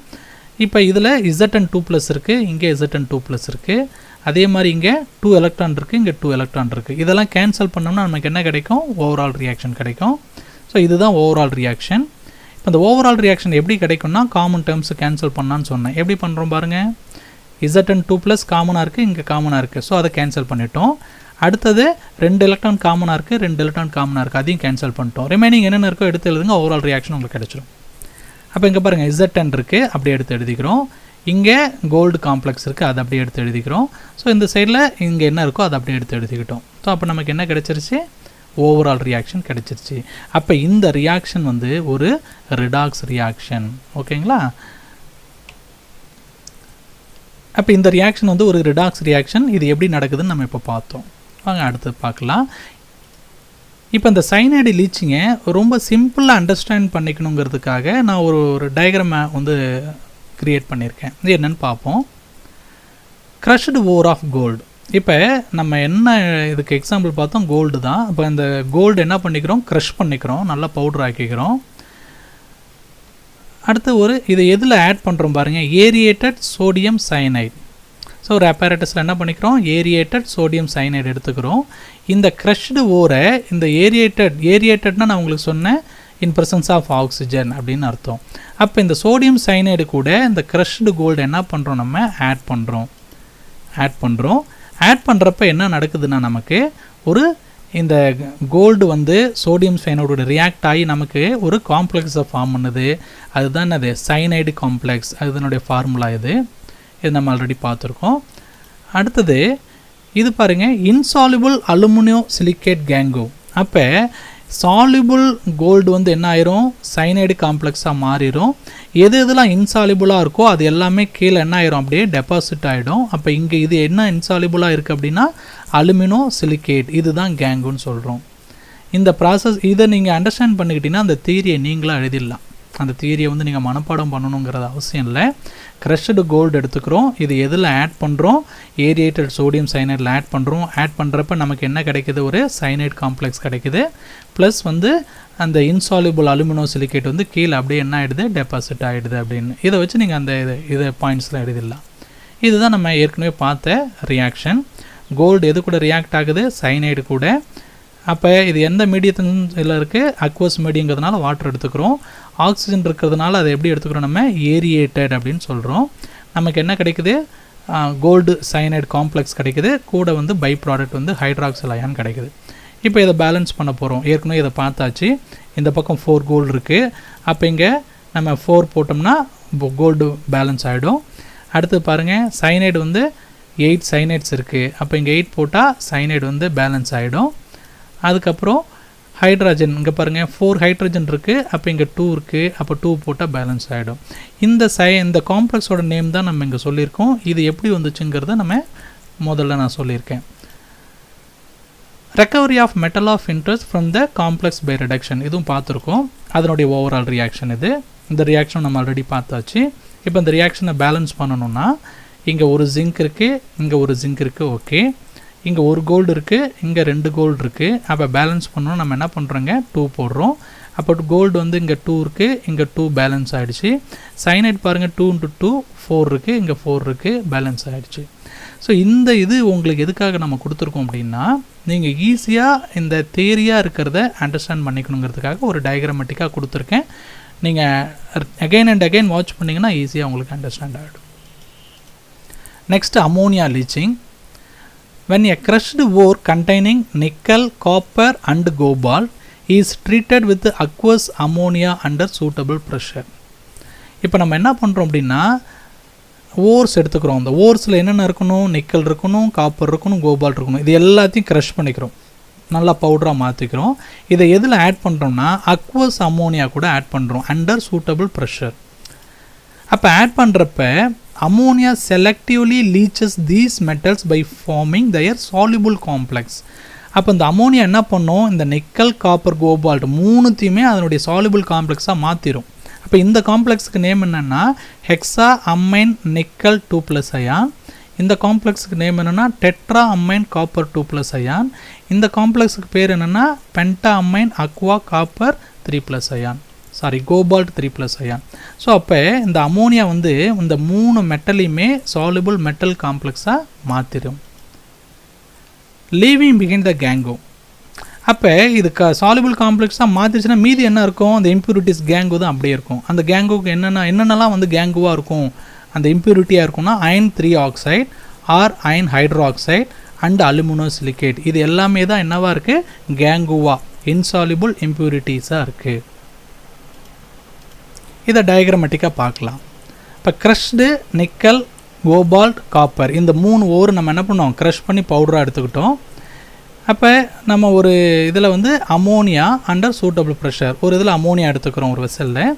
இப்போ இதில் Z10 இருக்குது, இங்கே Z10 இருக்குது. அதே மாதிரி இங்கே 2 எலக்ட்ரான் இருக்குது, இங்கே 2 எலக்ட்ரான் இருக்குது. இதெல்லாம் கேன்சல் பண்ணோம்னா நமக்கு என்ன கிடைக்கும், ஓவரால் ரியாக்ஷன் கிடைக்கும். ஸோ இதுதான் ஓவரால் ரியாக்ஷன். இப்போ இந்த ஓவரால் ரியாக்ஷன் எப்படி கிடைக்கும்னா காமன் டேர்ம்ஸ் கேன்சல் பண்ணான்னு சொன்னேன். எப்படி பண்ணுறோம் பாருங்கள். Z10 காமனாக இருக்குது, இங்கே காமனாக இருக்குது. ஸோ அதை கேன்சல் பண்ணிட்டோம். அடுத்தது 2 எலக்ட்ரான் காமனாக இருக்குது, 2 எலக்ட்ரான் காமனாக இருக்குது, அதையும் கேன்சல் பண்ணிட்டோம். ரிமைனிங் என்னென்ன இருக்கோ எடுத்து எழுதுங்க, ஓவரால் ரியாக்ஷன் உங்களுக்கு கிடச்சிரும். அப்போ இங்கே பாருங்கள் Z10 இருக்குது, அப்படியே எடுத்து எழுதிக்கிறோம். இங்கே கோல்டு காம்ப்ளெக்ஸ் இருக்குது, அதை அப்படியே எடுத்து எழுதிக்கிறோம். ஸோ இந்த சைடில் இங்கே என்ன இருக்கோ அதை அப்படியே எடுத்து எழுதிக்கிட்டோம். ஸோ அப்போ நமக்கு என்ன கிடச்சிருச்சு, ஓவரால் ரியாக்ஷன் கிடச்சிருச்சு. அப்போ இந்த ரியாக்ஷன் வந்து ஒரு ரிடாக்ஸ் ரியாக்ஷன். ஓகேங்களா. அப்போ இந்த ரியாக்ஷன் வந்து ஒரு ரிடாக்ஸ் ரியாக்ஷன். இது எப்படி நடக்குதுன்னு நம்ம இப்போ பார்த்தோம். வாங்க அடுத்து பார்க்கலாம். இப்போ இந்த சைனைடு லீச்சிங்கை ரொம்ப சிம்பிளாக அண்டர்ஸ்டாண்ட் பண்ணிக்கணுங்கிறதுக்காக நான் ஒரு டயக்ராமை வந்து க்ரியேட் பண்ணியிருக்கேன். இது என்னென்னு பார்ப்போம். Crushed ore of gold. இப்போ நம்ம என்ன இதுக்கு எக்ஸாம்பிள் பார்த்தோம், கோல்டு தான். இப்போ இந்த கோல்டு என்ன பண்ணிக்கிறோம், க்ரஷ் பண்ணிக்கிறோம், நல்லா பவுடர் ஆக்கிக்கிறோம். அடுத்து இதை எதில் ஆட் பண்ணுறோம் பாருங்கள், ஏரியேட்டட் சோடியம் சயனைட். ஸோ ஒரு apparatusல என்ன பண்ணிக்கிறோம், ஏரியேட்டட் சோடியம் சைனைடு எடுத்துக்கிறோம். இந்த க்ரஷ்டு ஓரை இந்த ஏரியேட்டட்னா நான் உங்களுக்கு சொன்னேன் இன் ப்ரெசன்ஸ் ஆஃப் ஆக்சிஜன் அப்படின்னு அர்த்தம். அப்போ இந்த சோடியம் சைனைடு கூட இந்த க்ரஷ்டு கோல்டு என்ன பண்ணுறோம், நம்ம ஆட் பண்ணுறோம். ஆட் பண்ணுறப்ப என்ன நடக்குதுன்னா நமக்கு ஒரு இந்த கோல்டு வந்து சோடியம் சைனைடோட ரியாக்ட் ஆகி நமக்கு ஒரு காம்ப்ளெக்ஸை ஃபார்ம் பண்ணுது. அதுதான் என்னது, சைனைடு காம்ப்ளெக்ஸ். அதனுடைய ஃபார்முலா இது நம்ம ஆல்ரெடி பார்த்துருக்கோம். அடுத்தது இது பாருங்கள், இன்சால்யுபிள் அலுமினியம் சிலிக்கேட் கேங்கோ. அப்போ சால்யுபிள் கோல்டு வந்து என்ன ஆயிரும், சைனைடு காம்ப்ளெக்ஸாக மாறிடும். எதெல்லாம் இன்சால்யுபிளாக இருக்கோ அது எல்லாமே கீழே என்ன ஆயிரும், அப்படியே டெபாசிட் ஆகிடும். அப்போ இங்கே இது என்ன இன்சால்யுபிளாக இருக்குது அப்படின்னா அலுமினோ சிலிக்கேட், இதுதான் கேங்குன்னு சொல்கிறோம். இந்த ப்ராசஸ் இதை நீங்கள் அண்டர்ஸ்டாண்ட் பண்ணிக்கிட்டீங்கன்னா அந்த தியரியை நீங்களாக எழுதிடலாம். அந்த தியரியை வந்து நீங்கள் மனப்பாடம் பண்ணணுங்கிறது அவசியம் இல்லை. க்ரஷ்டு கோல்டு எடுத்துக்கிறோம், இது எதில் ஆட் பண்ணுறோம், ஏரியேட்டட் சோடியம் சைனைடில் ஆட் பண்ணுறோம். ஆட் பண்ணுறப்ப நமக்கு என்ன கிடைக்குது, ஒரு சைனைட் காம்ப்ளெக்ஸ் கிடைக்குது. ப்ளஸ் வந்து அந்த இன்சால்யுபிள் அலுமினோ சிலிக்கேட் வந்து கீழே அப்படியே என்ன ஆகிடுது, டெபாசிட் ஆகிடுது அப்படின்னு. இதை வச்சு நீங்கள் அந்த இதை பாயிண்ட்ஸில் எழுதிடலாம். இதுதான் நம்ம ஏற்கனவே பார்த்த ரியாக்ஷன். கோல்டு எது கூட ரியாக்ட் ஆகுது, சைனைடு கூட. அப்போ இது எந்த மீடியத்தில் இருக்குது, அக்வஸ் மீடியங்கிறதுனால வாட்டர் எடுத்துக்கிறோம். ஆக்சிஜன் இருக்கிறதுனால அதை எப்படி எடுத்துக்கிறோம், நம்ம ஏரியேட்டட் அப்படின்னு சொல்கிறோம். நமக்கு என்ன கிடைக்குது, கோல்டு சைனைடு காம்ப்ளெக்ஸ் கிடைக்குது. கூட வந்து பை ப்ராடக்ட் வந்து ஹைட்ராக்சில் அயான் கிடைக்குது. இப்போ இதை பேலன்ஸ் பண்ண போகிறோம். ஏற்கனவே இதை பார்த்தாச்சு. இந்த பக்கம் 4 கோல்டு இருக்குது. அப்போ இங்கே நம்ம 4 போட்டோம்னா கோல்டு பேலன்ஸ் ஆகிடும். அடுத்து பாருங்கள், சைனைடு வந்து 8 சைனைட்ஸ் இருக்குது. அப்போ இங்கே 8 போட்டால் சைனைடு வந்து பேலன்ஸ் ஆகிடும். அதுக்கப்புறம் ஹைட்ரஜன் இங்கே பாருங்கள் 4 ஹைட்ரஜன் இருக்குது. அப்போ இங்கே 2 இருக்குது. அப்போ 2 போட்டால் பேலன்ஸ் ஆகிடும். இந்த காம்ப்ளெக்ஸோட நேம் தான் நம்ம இங்கே சொல்லியிருக்கோம். இது எப்படி வந்துச்சுங்கிறத நம்ம முதல்ல நான் சொல்லியிருக்கேன். Recovery of metal of interest from the complex by reduction, இதுவும் பார்த்துருக்கோம். அதனுடைய ஓவரால் ரியாக்ஷன் இது. இந்த ரியாக்ஷன் நம்ம ஆல்ரெடி பார்த்தாச்சு. இப்போ இந்த ரியாக்ஷனை பேலன்ஸ் பண்ணணும்னா இங்கே ஒரு ஜிங்க் இருக்குது, இங்கே ஒரு ஜிங்க் இருக்குது. ஓகே, இங்கே ஒரு கோல்டு இருக்குது, இங்கே 2 கோல்டு இருக்குது. அப்போ பேலன்ஸ் பண்ணணும், நம்ம என்ன பண்ணுறோங்க, 2 போடுறோம். அப்போ கோல்டு வந்து இங்கே 2 இருக்குது, இங்கே 2 பேலன்ஸ் ஆகிடுச்சு. சைனைட் பாருங்கள் 2 × 2 4 இருக்குது, இங்கே 4 இருக்குது, பேலன்ஸ் ஆகிடுச்சு. ஸோ இந்த இது உங்களுக்கு எதுக்காக நம்ம கொடுத்துருக்கோம் அப்படின்னா, நீங்கள் ஈஸியாக இந்த தியரியாக இருக்கிறத அண்டர்ஸ்டாண்ட் பண்ணிக்கணுங்கிறதுக்காக ஒரு டயக்ராமேட்டிக்காக கொடுத்துருக்கேன். நீங்கள் அகைன் அண்ட் அகைன் வாட்ச் பண்ணிங்கன்னா ஈஸியாக உங்களுக்கு அண்டர்ஸ்டாண்ட் ஆகிடும். Next, ammonia leaching. When a crushed ore containing nickel, copper and cobalt is treated with aqueous ammonia under suitable pressure. இப்போ நம்ம என்ன பண்ணுறோம் அப்படின்னா, ஓர்ஸ் எடுத்துக்கிறோம். அந்த ஓர்ஸில் என்னென்ன இருக்கணும், நிக்கல் இருக்கணும், காப்பர் இருக்கணும், கோபால்ட் இருக்கணும். இது எல்லாத்தையும் க்ரஷ் பண்ணிக்கிறோம், நல்லா பவுடராக மாற்றிக்கிறோம். இதை எதில் ஆட் பண்ணுறோம்னா அக்வஸ் அமோனியா கூட ஆட் பண்ணுறோம் அண்டர் சூட்டபிள் ப்ரெஷர். அப்போ ஆட் பண்ணுறப்ப ammonia selectively leaches these metals by forming their soluble complex. அப்போ இந்த அமோனியா என்ன பண்ணும், இந்த நிக்கல், காப்பர், கோபால்ட் மூணுத்தையுமே அதனுடைய சால்யுபிள் காம்ப்ளெக்ஸாக மாற்றிடும். அப்போ இந்த காம்ப்ளெக்ஸுக்கு நேம் என்னென்னா ஹெக்ஸா அம்மைன் நிக்கல் 2+ அயான். இந்த காம்ப்ளெக்ஸுக்கு நேம் என்னென்னா டெட்ரா அம்மைன் காப்பர் 2+ அயான். இந்த காம்ப்ளெக்ஸுக்கு பேர் என்னென்னா penta ammine aqua copper 3+ ion, cobalt 3+ ion. So அப்போ இந்த அமோனியா வந்து இந்த 3 மெட்டலையுமே சால்யுபிள் மெட்டல் காம்ப்ளெக்ஸாக மாற்றிடும், லீவிங் பிஹைண்ட் த கேங்கோ. அப்போ இது சால்யுபிள் காம்ப்ளெக்ஸாக மாற்றிச்சுன்னா மீதி என்ன இருக்கும், அந்த இம்ப்யூரிட்டிஸ் கேங்கோ தான் அப்படியே இருக்கும். அந்த கேங்கோக்கு என்னென்னலாம் வந்து கேங்குவாக இருக்கும், அந்த இம்ப்யூரிட்டியாக இருக்கும்னா iron 3 oxide or iron hydroxide and aluminosilicate. இது எல்லாமே தான் என்னவாக இருக்குது, கேங்குவா இன்சால்யுபிள் இம்ப்யூரிட்டிஸாக இருக்குது. இதை டயக்ராமேட்டிக்காக பார்க்கலாம். இப்போ க்ரஷ்டு நிக்கல், கோபால்ட், காப்பர் இந்த 3 ஓர் நம்ம என்ன பண்ணோம், க்ரஷ் பண்ணி பவுடராக எடுத்துக்கிட்டோம். அப்போ நம்ம ஒரு இதில் வந்து அமோனியா அண்டர் சூட்டபிள் ப்ரெஷர், ஒரு இதில் அமோனியா எடுத்துக்கிறோம் ஒரு வெசலில்.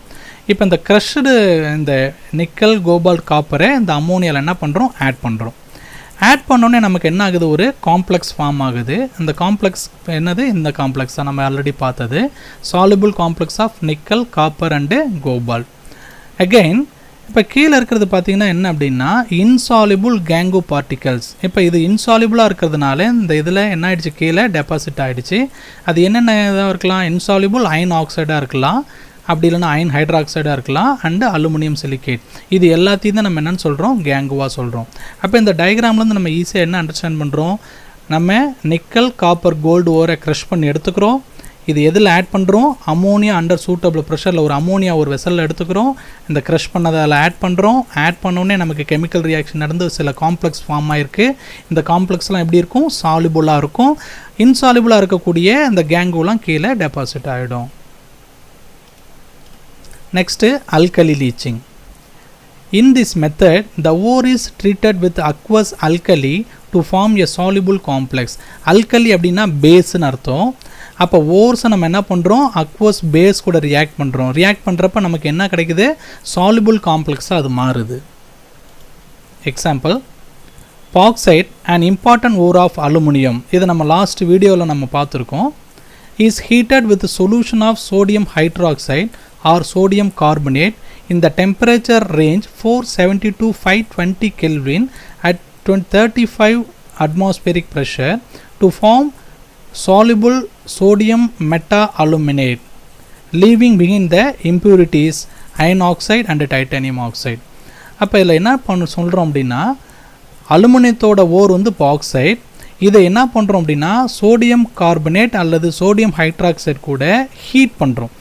இப்போ இந்த க்ரஷ்டு இந்த நிக்கல், கோபால்ட், காப்பரை இந்த அமோனியாவில் என்ன பண்ணுறோம், ஆட் பண்ணுறோம். ஆட் பண்ணோன்னே நமக்கு என்ன ஆகுது, ஒரு காம்ப்ளெக்ஸ் ஃபார்ம் ஆகுது. அந்த காம்ப்ளெக்ஸ் என்னது, இந்த காம்ப்ளெக்ஸ் தான் நம்ம ஆல்ரெடி பார்த்தது, soluble complex of nickel, copper and cobalt. Again இப்போ கீழே இருக்கிறது பார்த்தீங்கன்னா என்ன அப்படின்னா இன்சால்யுபிள் கேங்கோ பார்ட்டிகல்ஸ். இப்போ இது இன்சால்யுபிளாக இருக்கிறதுனால இந்த இதில் என்ன ஆகிடுச்சு, கீழே டெபாசிட் ஆகிடுச்சு. அது என்னென்ன இதாக இருக்கலாம், இன்சால்யுபிள் அயன் ஆக்சைடாக இருக்கலாம், அப்படி இல்லைனா அயன் ஹைட்ராக்சைடாக இருக்கலாம் அண்டு அலுமினியம் சிலிகேட். இது எல்லாத்தையும் தான் நம்ம என்னென்னு சொல்கிறோம், கேங்குவாக சொல்கிறோம். அப்போ இந்த டயக்ராம்லேருந்து நம்ம ஈஸியாக என்ன அண்டர்ஸ்டாண்ட் பண்ணுறோம், நம்ம நிக்கல் காப்பர் கோல்டு ஓரை க்ரஷ் பண்ணி எடுத்துக்கிறோம். இது எதில் ஆட் பண்ணுறோம், அமோனியா அண்டர் சூட்டபிள் ப்ரெஷரில் ஒரு அமோனியா ஒரு வெசலில் எடுத்துக்கிறோம். இந்த க்ரஷ் பண்ணதில் ஆட் பண்ணுறோம். ஆட் பண்ணோடனே நமக்கு கெமிக்கல் ரியாக்ஷன் நடந்து சில காம்ப்ளெக்ஸ் ஃபார்ம் ஆகிருக்கு. இந்த காம்ப்ளெக்ஸ்லாம் எப்படி இருக்கும், சாலிபுளாக இருக்கும். இன்சாலிபுளாக இருக்கக்கூடிய இந்த கேங்குலாம் கீழே டெபாசிட் ஆகிடும். Next alkali leaching. In this method, the ore is treated with aqueous alkali to form a soluble complex. Alkali அப்படின்னா பேஸ்ன்னு அர்த்தம். அப்போ ஓர்ஸை நம்ம என்ன பண்ணுறோம், aqueous பேஸ் கூட ரியாக்ட் பண்ணுறோம். ரியாக்ட் பண்ணுறப்ப நமக்கு என்ன கிடைக்குது, soluble காம்ப்ளெக்ஸாக அது மாறுது. Example, bauxite an important ore of aluminum, இதை நம்ம லாஸ்ட் வீடியோவில் நம்ம பார்த்துருக்கோம், is heated with a solution of sodium hydroxide or sodium carbonate in the temperature range 470 to 520 Kelvin at 35 atmospheric pressure to form soluble sodium meta-aluminate, leaving behind the impurities iron oxide and titanium oxide. அப்போ இதில் என்ன சொல்கிறோம் அப்படின்னா, அலுமினியத்தோட ஓர் வந்து பாக்சைட், இதை என்ன பண்ணுறோம் அப்படின்னா சோடியம் கார்பனேட் அல்லது சோடியம் ஹைட்ராக்சைடு கூட ஹீட் பண்ணுறோம்.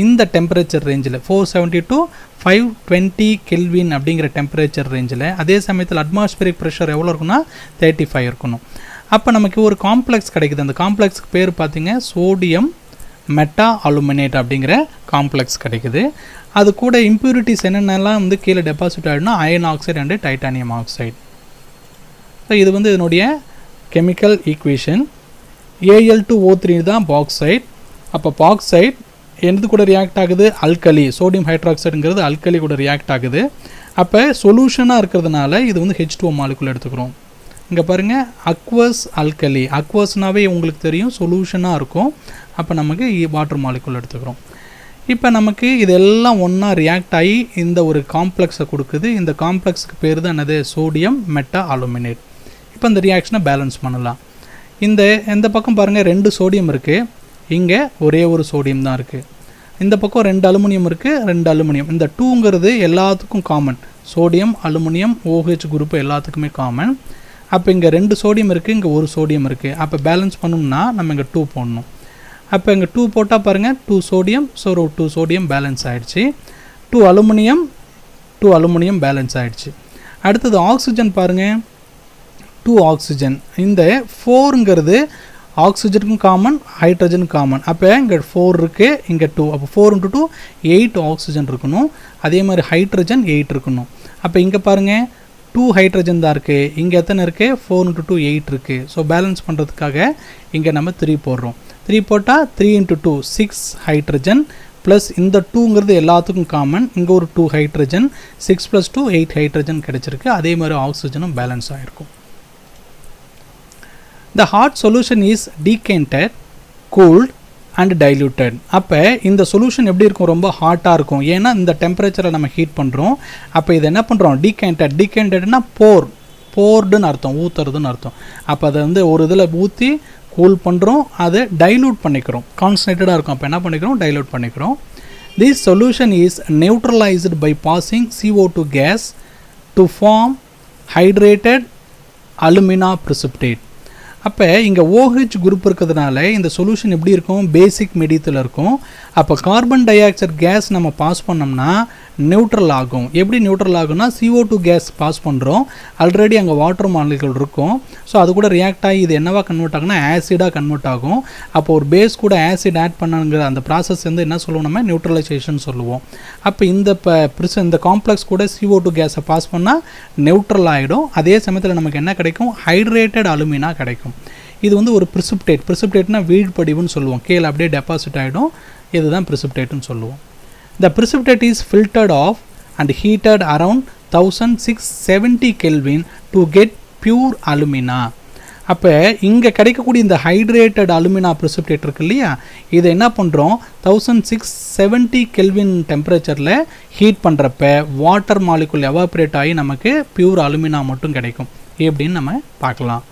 இந்த டெம்பரேச்சர் ரேஞ்சில் 470 to 520 கெல்வின் அப்படிங்கிற டெம்பரேச்சர் ரேஞ்சில், அதே சமயத்தில் அட்மாஸ்பியரிக் ப்ரெஷர் எவ்வளோ இருக்குன்னா 35 இருக்கணும். அப்போ நமக்கு ஒரு காம்ப்ளெக்ஸ் கிடைக்குது. அந்த காம்ப்ளெக்ஸுக்கு பேர் பார்த்திங்க சோடியம் மெட்டா அலுமினேட் அப்படிங்கிற காம்ப்ளெக்ஸ் கிடைக்குது. அது கூட இம்ப்யூரிட்டிஸ் என்னென்னலாம் வந்து கீழே டெபாசிட் ஆகிடும்னா iron oxide and titanium oxide. So இது வந்து இதனுடைய கெமிக்கல் ஈக்குவேஷன். Al2O3 தான் பாக்சைட். அப்போ பாக்சைட் எது கூட ரியாக்ட் ஆகுது, அல்கலி, சோடியம் ஹைட்ராக்சைடுங்கிறது அல்கலி கூட ரியாக்ட் ஆகுது. அப்போ சொல்யூஷனாக இருக்கிறதுனால இது வந்து H2O மாலிகுல் எடுத்துக்கிறோம். இங்கே பாருங்கள், அக்வஸ் அல்கலி, அக்வஸ்னாவே உங்களுக்கு தெரியும் சொல்யூஷனாக இருக்கும். அப்போ நமக்கு வாட்டர் மாலிகுல் எடுத்துக்கிறோம். இப்போ நமக்கு இதெல்லாம் ஒன்றா ரியாக்ட் ஆகி இந்த ஒரு காம்ப்ளெக்ஸை கொடுக்குது. இந்த காம்ப்ளெக்ஸுக்கு பேர் தான் என்னது, சோடியம் மெட்டா அலுமினேட். இப்போ இந்த ரியாக்ஷனை பேலன்ஸ் பண்ணலாம். இந்த பக்கம் பாருங்கள் 2 சோடியம் இருக்குது, இங்கே ஒரே ஒரு சோடியம் தான் இருக்குது. இந்த பக்கம் 2 அலுமினியம் இருக்குது, 2 அலுமினியம். இந்த 2ங்கிறது எல்லாத்துக்கும் common, sodium aluminium OH group எல்லாத்துக்குமே காமன். அப்போ இங்கே 2 சோடியம் இருக்குது, இங்கே ஒரு சோடியம் இருக்குது. அப்போ பேலன்ஸ் பண்ணணும்னா நம்ம இங்கே 2 போடணும். அப்போ இங்கே 2 போட்டால் பாருங்கள் 2 சோடியம், ஸோ 2 சோடியம் பேலன்ஸ் ஆகிடுச்சு. 2 அலுமினியம் பேலன்ஸ் ஆகிடுச்சு. அடுத்தது ஆக்சிஜன் பாருங்கள், 2 ஆக்சிஜன். இந்த 4ங்கிறது ஆக்சிஜனுக்கும் காமன், ஹைட்ரஜனுக்கும் காமன். அப்போ இங்கே 4 இருக்குது, இங்கே 2. அப்போ 4 × 2 8 ஆக்சிஜன் இருக்கணும். அதே மாதிரி ஹைட்ரஜன் 8 இருக்கணும். அப்போ இங்கே பாருங்கள் 2 ஹைட்ரஜன் தான் இருக்குது, இங்கே எத்தனை இருக்குது, 4 × 2 8 இருக்குது. ஸோ பேலன்ஸ் பண்ணுறதுக்காக இங்கே நம்ம 3 போடுறோம். 3 போட்டால் 3 × 2 6 ஹைட்ரஜன் ப்ளஸ் இந்த 2ங்கிறது எல்லாத்துக்கும் காமன், இங்கே ஒரு 2 ஹைட்ரஜன், 6 + 2 8 ஹைட்ரஜன் கிடச்சிருக்கு. அதே மாதிரி ஆக்சிஜனும் பேலன்ஸ் ஆகிருக்கும். The hot solution is decanted, cooled and diluted. அப்போ இந்த சொல்யூஷன் எப்படி இருக்கும், ரொம்ப ஹாட்டாக இருக்கும். ஏன்னா இந்த டெம்பரேச்சரை நம்ம ஹீட் பண்ணுறோம். அப்போ இதை என்ன பண்ணுறோம், டீகேண்டட்னா போர்டுன்னு அர்த்தம், ஊற்றுறதுன்னு அர்த்தம். அப்போ அதை வந்து ஒரு இதில் ஊற்றி கூல் பண்ணுறோம், அதை டைலூட் பண்ணிக்கிறோம். கான்சன்ட்ரேட்டடாக இருக்கும், அப்போ என்ன பண்ணிக்கிறோம், டைலூட் பண்ணிக்கிறோம். This solution is neutralized by passing CO2 gas to form hydrated alumina precipitate. அப்போ இங்கே OH குரூப் இருக்கிறதுனால இந்த சொல்யூஷன் எப்படி இருக்கும், பேசிக் மீடியத்தில் இருக்கும். அப்போ கார்பன் டை ஆக்சைடு கேஸ் நம்ம பாஸ் பண்ணோம்னா நியூட்ரல் ஆகும். எப்படி நியூட்ரல் ஆகும்னா CO2 கேஸ் பாஸ் பண்ணுறோம், ஆல்ரெடி அங்கே வாட்டர் மாலிகுல் இருக்கும். ஸோ அது கூட ரியாக்ட் ஆகி இது என்னவா கன்வெர்ட் ஆகும்னா ஆசிடாக கன்வெர்ட் ஆகும். அப்போ ஒரு பேஸ் கூட ஆசிட் ஆட் பண்ணுங்கிற அந்த ப்ராசஸ் வந்து என்ன சொல்லுவோம், நம்ம நியூட்ரலைசேஷன் சொல்லுவோம். அப்போ இந்த காம்ப்ளெக்ஸ் கூட CO2 கேஸை பாஸ் பண்ணால் நியூட்ரல் ஆகிடும். அதே சமயத்தில் நமக்கு என்ன கிடைக்கும், ஹைட்ரேட்டட் அலுமினா கிடைக்கும். இது வந்து ஒரு ப்ரிசிபிடேட்னா வீழ்படிவுன்னு சொல்லுவோம், கீழே அப்படியே டெபாசிட் ஆகிடும். இதுதான் ப்ரிசிபிடேட்னு சொல்லுவோம். The precipitate is filtered off and heated around 1670 Kelvin to get pure alumina. அப்போ இங்கே கிடைக்கக்கூடிய இந்த ஹைட்ரேட்டட் அலுமினா ப்ரிசிபிடேட் இருக்கு இல்லையா, இதை என்ன பண்ணுறோம் 1670 கெல்வின் டெம்பரேச்சரில் ஹீட் பண்ணுறப்ப வாட்டர் மாலிகுல் எவாப்ரேட் ஆகி நமக்கு பியூர் அலுமினா மட்டும் கிடைக்கும். எப்படின்னு நம்ம பார்க்கலாம்.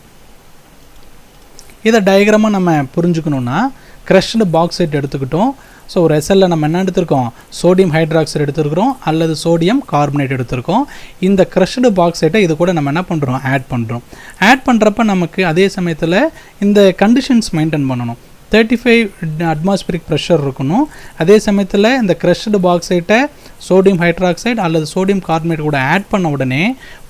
இதை டயக்ராமாக நம்ம புரிஞ்சுக்கணுன்னா, க்ரஷ்டு பாக்சைட் எடுத்துக்கிட்டோம், ஸோ ஒரு எஸ்எல்ல நம்ம என்ன எடுத்திருக்கோம், சோடியம் ஹைட்ராக்சைடு எடுத்துருக்கிறோம் அல்லது சோடியம் கார்பனேட் எடுத்திருக்கோம். இந்த க்ரஷ்டு பாக்சைட்டை இது கூட நம்ம என்ன பண்ணுறோம், ஆட் பண்ணுறோம். ஆட் பண்ணுறப்ப நமக்கு அதே சமயத்தில் இந்த கண்டிஷன்ஸ் மெயின்டைன் பண்ணணும். 35 அட்மாஸ்பியரிக் ப்ரெஷர் இருக்கணும். அதே சமயத்தில் இந்த க்ரஷ்டு பாக்சைட்டை சோடியம் ஹைட்ராக்சைடு அல்லது சோடியம் கார்பனேட் கூட ஆட் பண்ண உடனே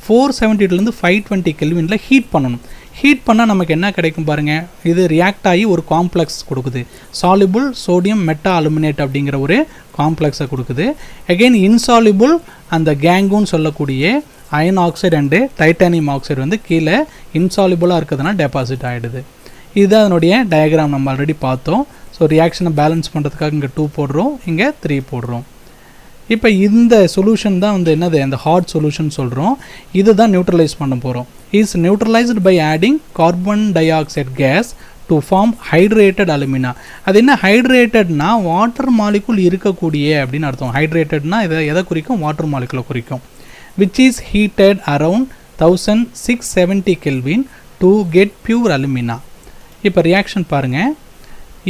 470 520 கெல்வினில் ஹீட் பண்ணணும். ஹீட் பண்ணால் நமக்கு என்ன கிடைக்கும் பாருங்கள், இது ரியாக்ட் ஆகி ஒரு காம்ப்ளெக்ஸ் கொடுக்குது. சாலிபிள் சோடியம் மெட்டா அலுமினேட் அப்படிங்கிற ஒரு காம்ப்ளெக்ஸை கொடுக்குது. அகெயின் இன்சாலிபிள் அந்த கேங்குன்னு சொல்லக்கூடிய iron oxide and titanium oxide வந்து கீழே இன்சாலிபிளாக இருக்கிறதுனால டெபாசிட் ஆகிடுது. இதுதான் அதனுடைய டயக்ராம் நம்ம ஆல்ரெடி பார்த்தோம். ஸோ ரியாக்ஷனை பேலன்ஸ் பண்ணுறதுக்காக இங்கே 2 போடுறோம், இங்கே 3 போடுறோம். இப்போ இந்த சொல்யூஷன் தான் வந்து என்னது, அந்த ஹாட் சொல்யூஷன் சொல்கிறோம். இது தான் நியூட்ரலைஸ் பண்ண போகிறோம். Is neutralised by adding carbon dioxide gas to form hydrated alumina. அது என்ன ஹைட்ரேட்டட்னா வாட்டர் மாலிகுல் இருக்கக்கூடிய அப்படின்னு அர்த்தம். ஹைட்ரேட்டட்னா எதை குறிக்கும், வாட்டர் மாலிகுலை குறிக்கும். Which is heated around 1670 kelvin to get pure alumina. இப்போ ரியாக்ஷன் பாருங்கள்,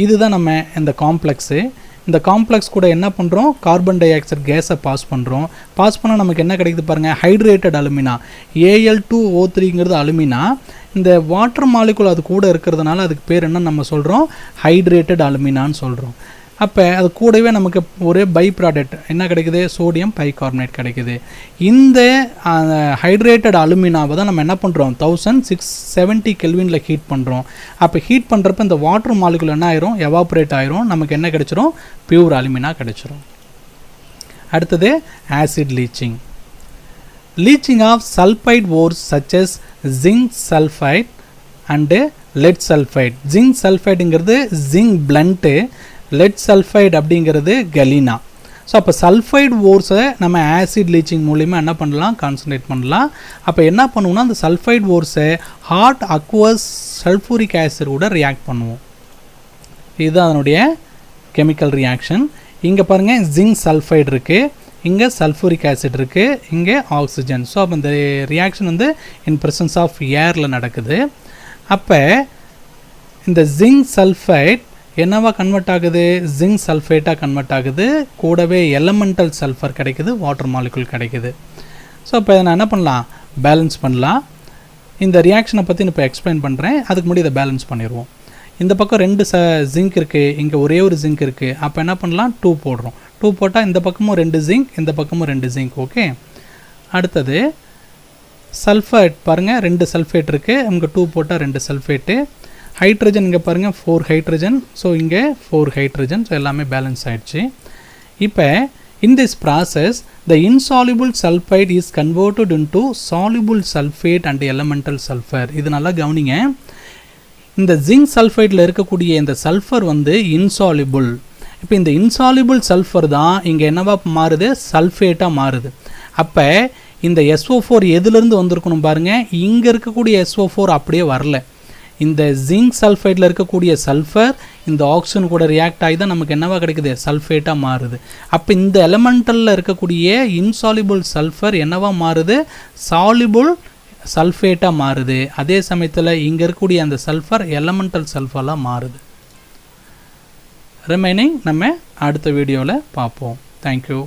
இதுதான் நம்ம இந்த காம்ப்ளெக்ஸு. இந்த காம்ப்ளெக்ஸ் கூட என்ன பண்ணுறோம், கார்பன் டை ஆக்சைடு கேஸை பாஸ் பண்ணுறோம். பாஸ் பண்ணால் நமக்கு என்ன கிடைக்குது பாருங்கள், ஹைட்ரேட்டட் அலுமினா. Al2O3ங்கிறது அலுமினா. இந்த வாட்டர் மாலிகுல் அது கூட இருக்கிறதுனால அதுக்கு பேர் என்ன நம்ம சொல்கிறோம், ஹைட்ரேட்டட் அலுமினான்னு சொல்கிறோம். அப்போ அது கூடவே நமக்கு ஒரு பை ப்ராடக்ட் என்ன கிடைக்குது, சோடியம் பைகார்பனேட் கிடைக்குது. இந்த ஹைட்ரேட்டட் அலுமினாவை தான் நம்ம என்ன பண்ணுறோம், 1670 கெல்வினில் ஹீட் பண்ணுறோம். அப்போ ஹீட் பண்ணுறப்ப இந்த வாட்டர் மாலிகுல் என்ன ஆயிரும், எவாப்ரேட் ஆயிரும். நமக்கு என்ன கிடைச்சிரும், பியூர் அலுமினா கிடைச்சிரும். அடுத்தது acid leaching. Leaching of sulphide ores such as zinc sulphide and lead sulphide. Zinc சல்ஃபைடுங்கிறது ஜிங்க் பிளண்ட்டு, லெட் சல்ஃபைடு அப்படிங்கிறது கலினா. ஸோ அப்போ சல்ஃபைடு ஓர்ஸை நம்ம ஆசிட் லீச்சிங் மூலிமா என்ன பண்ணலாம், கான்சன்ட்ரேட் பண்ணலாம். அப்போ என்ன பண்ணுவோம்னா அந்த சல்ஃபைடு ஓர்ஸை ஹாட் அக்வஸ் சல்ஃபூரிக் ஆசிட் கூட ரியாக்ட் பண்ணுவோம். இதுதான் அதனுடைய கெமிக்கல் ரியாக்ஷன். இங்கே பாருங்கள் ஜிங்க் சல்ஃபைடு இருக்குது, இங்கே சல்ஃபூரிக் ஆசிட் இருக்குது, இங்கே ஆக்சிஜன். ஸோ அப்போ இந்த ரியாக்ஷன் வந்து இன் ப்ரெசன்ஸ் ஆஃப் ஏரில் நடக்குது. அப்போ இந்த ஜிங்க் சல்ஃபைட் என்னவா கன்வெர்ட் ஆகுது, ஜிங்க் சல்ஃபேட்டாக கன்வெர்ட் ஆகுது. கூடவே எலமெண்டல் சல்ஃபர் கிடைக்குது, வாட்டர் மாலிகுல் கிடைக்குது. ஸோ இப்போ இதை நான் என்ன பண்ணலாம், பேலன்ஸ் பண்ணலாம். இந்த ரியாக்ஷனை பற்றி நான் இப்போ எக்ஸ்பிளைன் பண்ணுறேன். அதுக்கு முன்னாடி இதை பேலன்ஸ் பண்ணிடுவோம். இந்த பக்கம் 2 ஜிங்க் இருக்குது, இங்கே ஒரே ஒரு ஜிங்க் இருக்குது. அப்போ என்ன பண்ணலாம், 2 போடுறோம். 2 போட்டால் இந்த பக்கமும் 2 ஜிங்க், இந்த பக்கமும் 2 ஜிங்க். ஓகே. அடுத்தது சல்ஃபேட் பாருங்கள், 2 சல்ஃபேட் இருக்குது, இங்கே 2 போட்டால் 2 சல்ஃபேட்டு. ஹைட்ரஜன் இங்கே பாருங்கள் 4 ஹைட்ரஜன், ஸோ இங்கே 4 ஹைட்ரஜன். ஸோ எல்லாமே பேலன்ஸ் ஆகிடுச்சு. இப்போ in this process the insoluble sulphide is converted into soluble sulphate and elemental sulphur. இது நல்லா கவனிங்க. இந்த ஜிங்க் சல்ஃபைடில் இருக்கக்கூடிய இந்த சல்ஃபர் வந்து இன்சாலிபிள். இப்போ இந்த இன்சாலிபிள் சல்ஃபர் தான் இங்கே என்னவா மாறுது, சல்ஃபேட்டாக மாறுது. அப்போ இந்த SO4 எதுலேருந்து வந்திருக்கணும் பாருங்கள், இங்கே இருக்கக்கூடிய SO4 அப்படியே வரல. இந்த ஜிங்க் சல்ஃபைடில் இருக்கக்கூடிய சல்ஃபர் இந்த ஆக்சிஜன் கூட ரியாக்ட் ஆகி தான் நமக்கு என்னவா கிடைக்குது, சல்ஃபேட்டாக மாறுது. அப்போ இந்த எலமெண்டலில் இருக்கக்கூடிய இன்சாலிபிள் சல்ஃபர் என்னவா மாறுது, சாலிபிள் சல்ஃபேட்டாக மாறுது. அதே சமயத்தில் இங்கே இருக்கக்கூடிய அந்த சல்ஃபர் எலமெண்டல் சல்ஃபராக மாறுது. ரிமைனிங் நம்ம அடுத்த வீடியோவில் பார்ப்போம். தேங்க்யூ.